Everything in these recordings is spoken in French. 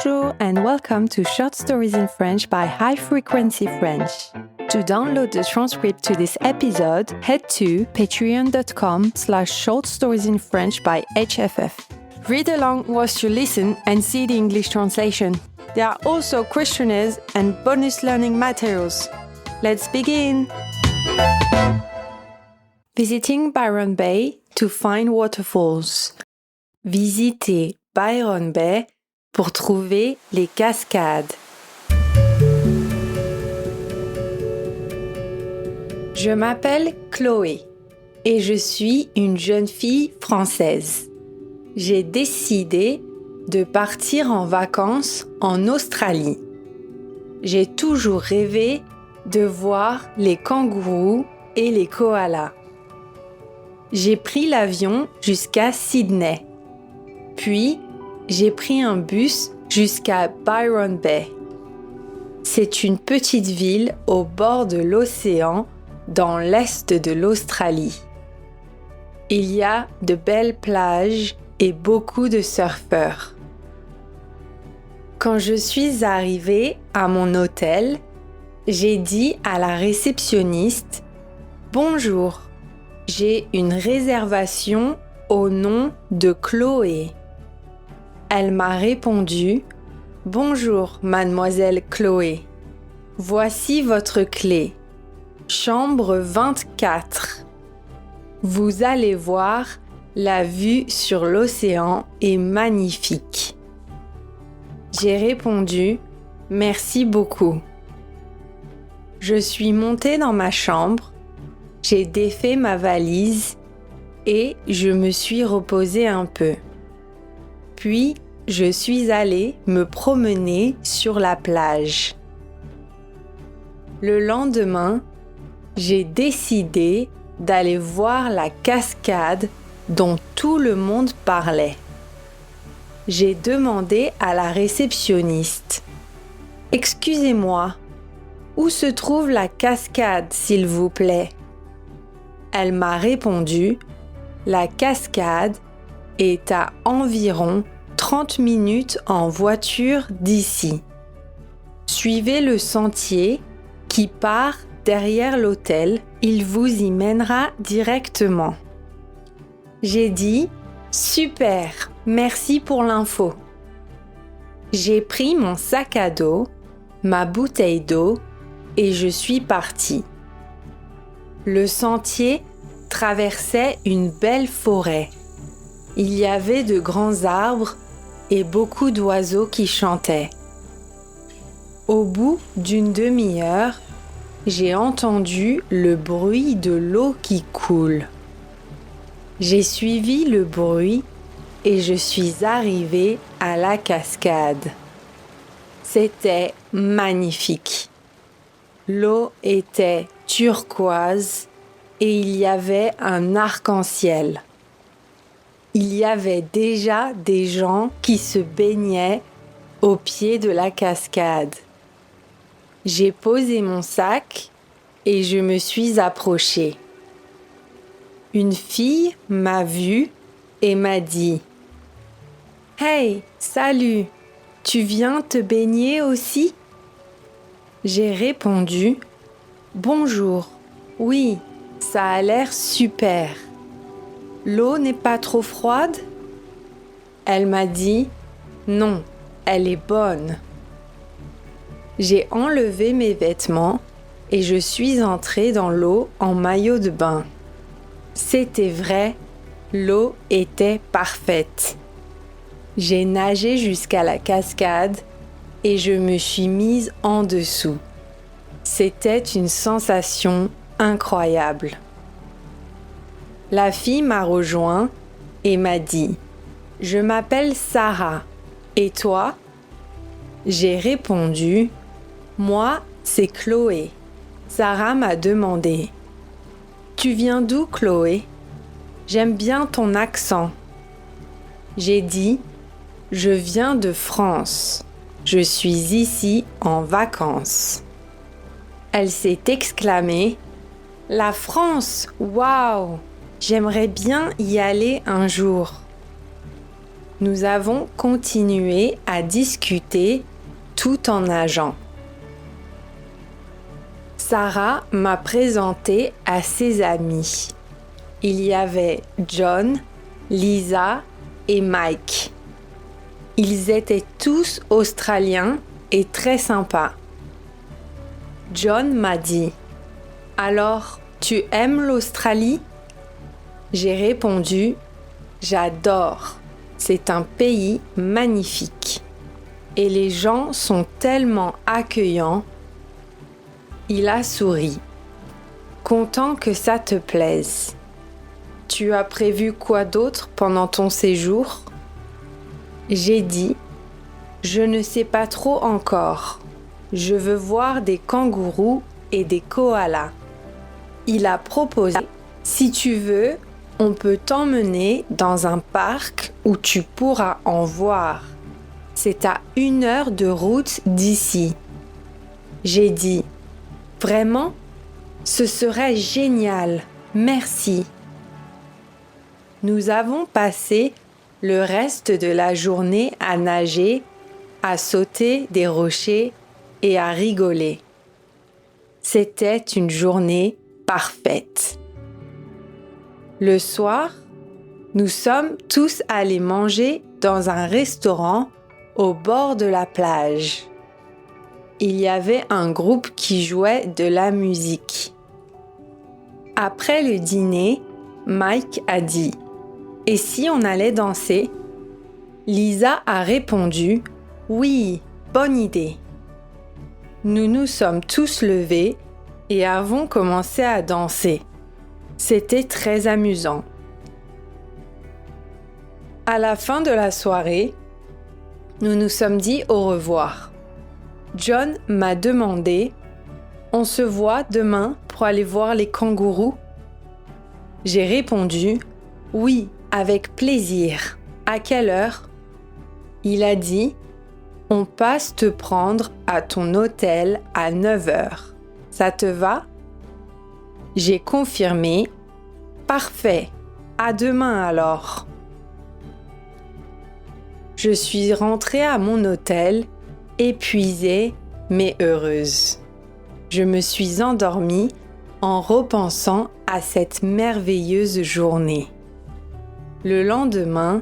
Bonjour and welcome to Short Stories in French by High Frequency French. To download the transcript to this episode, head to patreon.com/shortstoriesinfrench by HFF. Read along whilst you listen and see the English translation. There are also questionnaires and bonus learning materials. Let's begin! Visiting Byron Bay to find waterfalls. Visiter Byron Bay pour trouver les cascades. Je m'appelle Chloé et je suis une jeune fille française. J'ai décidé de partir en vacances en Australie. J'ai toujours rêvé de voir les kangourous et les koalas. J'ai pris l'avion jusqu'à Sydney. Puis, j'ai pris un bus jusqu'à Byron Bay. C'est une petite ville au bord de l'océan dans l'est de l'Australie. Il y a de belles plages et beaucoup de surfeurs. Quand je suis arrivée à mon hôtel, j'ai dit à la réceptionniste « Bonjour, j'ai une réservation au nom de Chloé. » Elle m'a répondu « Bonjour, mademoiselle Chloé. Voici votre clé. Chambre 24. Vous allez voir, la vue sur l'océan est magnifique. » J'ai répondu « Merci beaucoup. » Je suis montée dans ma chambre, j'ai défait ma valise et je me suis reposée un peu. Puis, je suis allée me promener sur la plage. Le lendemain, j'ai décidé d'aller voir la cascade dont tout le monde parlait. J'ai demandé à la réceptionniste « Excusez-moi, où se trouve la cascade, s'il vous plaît ?» Elle m'a répondu « La cascade est à environ 30 minutes en voiture d'ici. Suivez le sentier qui part derrière l'hôtel, il vous y mènera directement. » J'ai dit « Super, merci pour l'info. » J'ai pris mon sac à dos, ma bouteille d'eau et je suis partie. Le sentier traversait une belle forêt. Il y avait de grands arbres et beaucoup d'oiseaux qui chantaient. Au bout d'une demi-heure, j'ai entendu le bruit de l'eau qui coule. J'ai suivi le bruit et je suis arrivée à la cascade. C'était magnifique. L'eau était turquoise et il y avait un arc-en-ciel. Il y avait déjà des gens qui se baignaient au pied de la cascade. J'ai posé mon sac et je me suis approchée. Une fille m'a vue et m'a dit « Hey, salut, tu viens te baigner aussi ?» J'ai répondu « Bonjour, oui, ça a l'air super. L'eau n'est pas trop froide ?» Elle m'a dit « Non, elle est bonne. » J'ai enlevé mes vêtements et je suis entrée dans l'eau en maillot de bain. C'était vrai, l'eau était parfaite. J'ai nagé jusqu'à la cascade et je me suis mise en dessous. C'était une sensation incroyable. La fille m'a rejoint et m'a dit « Je m'appelle Sarah. Et toi ?» J'ai répondu « Moi, c'est Chloé. » Sarah m'a demandé « Tu viens d'où, Chloé ? J'aime bien ton accent. » J'ai dit « Je viens de France. Je suis ici en vacances. » Elle s'est exclamée « La France, waouh! J'aimerais bien y aller un jour. » Nous avons continué à discuter tout en nageant. Sarah m'a présenté à ses amis. Il y avait John, Lisa et Mike. Ils étaient tous australiens et très sympas. John m'a dit « Alors, tu aimes l'Australie ?» J'ai répondu « J'adore, c'est un pays magnifique et les gens sont tellement accueillants. » Il a souri. Content que ça te plaise. Tu as prévu quoi d'autre pendant ton séjour? J'ai dit, je ne sais pas trop encore. Je veux voir des kangourous et des koalas. Il a proposé, si tu veux, on peut t'emmener dans un parc où tu pourras en voir. C'est à 1 heure de route d'ici. J'ai dit, vraiment? Ce serait génial, merci. Nous avons passé le reste de la journée à nager, à sauter des rochers et à rigoler. C'était une journée parfaite. Le soir, nous sommes tous allés manger dans un restaurant au bord de la plage. Il y avait un groupe qui jouait de la musique. Après le dîner, Mike a dit « Et si on allait danser ?» Lisa a répondu « Oui, bonne idée !» Nous nous sommes tous levés et avons commencé à danser. C'était très amusant. À la fin de la soirée, nous nous sommes dit au revoir. John m'a demandé « On se voit demain pour aller voir les kangourous ?» J'ai répondu « Oui, avec plaisir. À quelle heure ?» Il a dit « On passe te prendre à ton hôtel à 9 heures. Ça te va ?» J'ai confirmé « Parfait. À demain alors. » Je suis rentrée à mon hôtel, épuisée mais heureuse. Je me suis endormie en repensant à cette merveilleuse journée. Le lendemain,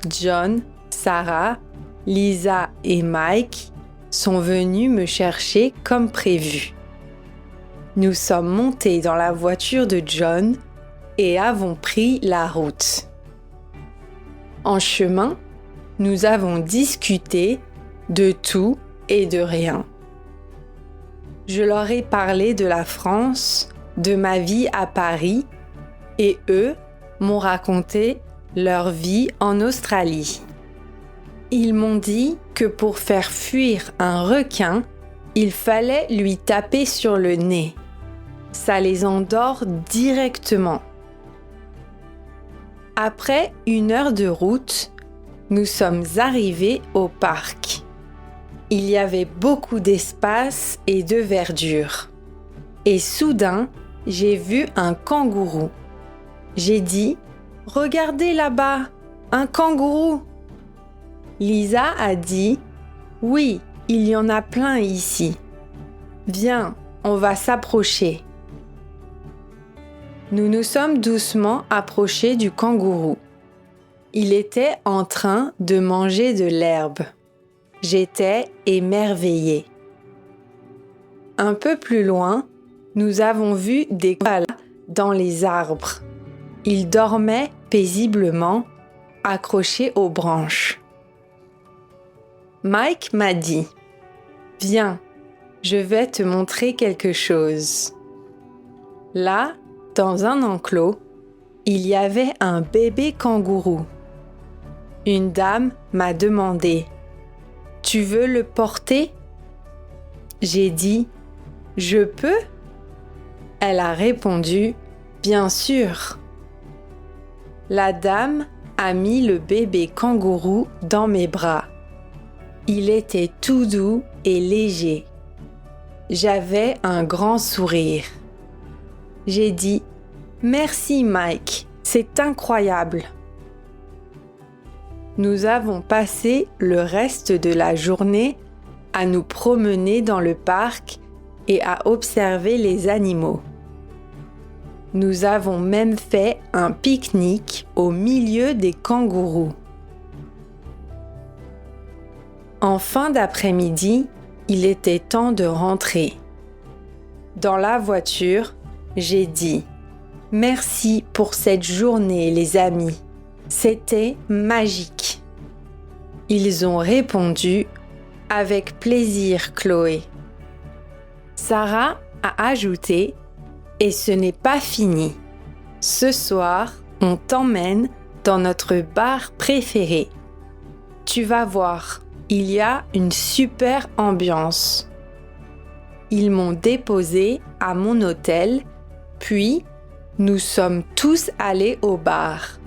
John, Sarah, Lisa et Mike sont venus me chercher comme prévu. Nous sommes montés dans la voiture de John et avons pris la route. En chemin, nous avons discuté de tout et de rien. Je leur ai parlé de la France, de ma vie à Paris, et eux m'ont raconté leur vie en Australie. Ils m'ont dit que pour faire fuir un requin, il fallait lui taper sur le nez. Ça les endort directement. Après 1 heure de route, nous sommes arrivés au parc. Il y avait beaucoup d'espace et de verdure. Et soudain, j'ai vu un kangourou. J'ai dit « Regardez là-bas, un kangourou !» Lisa a dit « Oui, il y en a plein ici. Viens, on va s'approcher. » Nous nous sommes doucement approchés du kangourou. Il était en train de manger de l'herbe. J'étais émerveillée. Un peu plus loin, nous avons vu des koalas dans les arbres. Ils dormaient paisiblement, accrochés aux branches. Mike m'a dit « Viens, je vais te montrer quelque chose. » Là, dans un enclos, il y avait un bébé kangourou. Une dame m'a demandé « Tu veux le porter ?» J'ai dit « Je peux ?» Elle a répondu « Bien sûr !» La dame a mis le bébé kangourou dans mes bras. Il était tout doux et léger. J'avais un grand sourire. J'ai dit « Merci Mike, c'est incroyable !» Nous avons passé le reste de la journée à nous promener dans le parc et à observer les animaux. Nous avons même fait un pique-nique au milieu des kangourous. En fin d'après-midi, il était temps de rentrer. Dans la voiture, j'ai dit « Merci pour cette journée, les amis. C'était magique. » Ils ont répondu « Avec plaisir, Chloé. » Sarah a ajouté « Et ce n'est pas fini. Ce soir, on t'emmène dans notre bar préféré. Tu vas voir, il y a une super ambiance. » Ils m'ont déposé à mon hôtel, puis nous sommes tous allés au bar.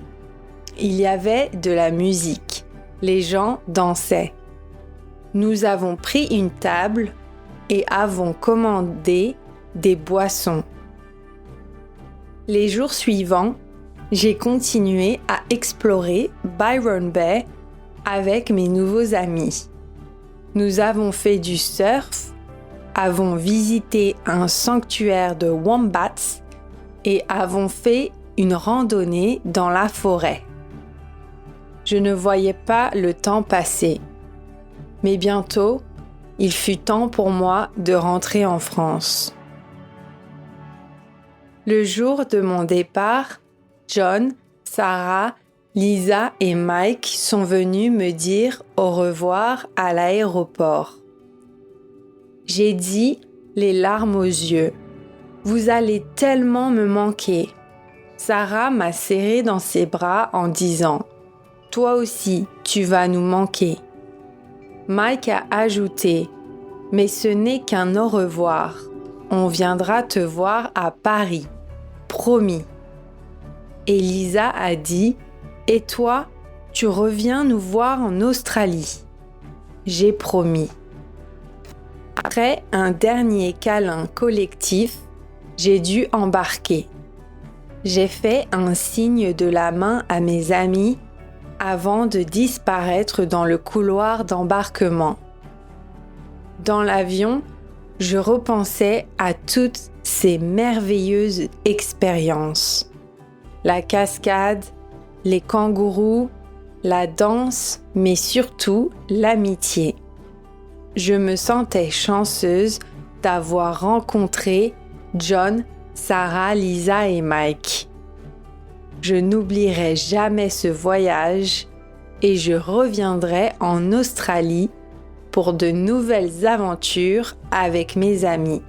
Il y avait de la musique. Les gens dansaient. Nous avons pris une table et avons commandé des boissons. Les jours suivants, j'ai continué à explorer Byron Bay avec mes nouveaux amis. Nous avons fait du surf, avons visité un sanctuaire de wombats et avons fait une randonnée dans la forêt. Je ne voyais pas le temps passer. Mais bientôt, il fut temps pour moi de rentrer en France. Le jour de mon départ, John, Sarah, Lisa et Mike sont venus me dire au revoir à l'aéroport. J'ai dit, les larmes aux yeux, « Vous allez tellement me manquer. » Sarah m'a serré dans ses bras en disant, « Toi aussi, tu vas nous manquer. » Mike a ajouté, « Mais ce n'est qu'un au revoir. On viendra te voir à Paris. Promis. » Et Lisa a dit, « Et toi, tu reviens nous voir en Australie. » J'ai promis. Après un dernier câlin collectif, j'ai dû embarquer. J'ai fait un signe de la main à mes amis avant de disparaître dans le couloir d'embarquement. Dans l'avion, je repensais à toutes ces merveilleuses expériences. La cascade, les kangourous, la danse, mais surtout l'amitié. Je me sentais chanceuse d'avoir rencontré John, Sarah, Lisa et Mike. Je n'oublierai jamais ce voyage et je reviendrai en Australie pour de nouvelles aventures avec mes amis.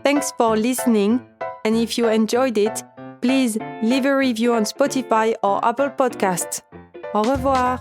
Thanks for listening, and if you enjoyed it, please leave a review on Spotify or Apple Podcasts. Au revoir.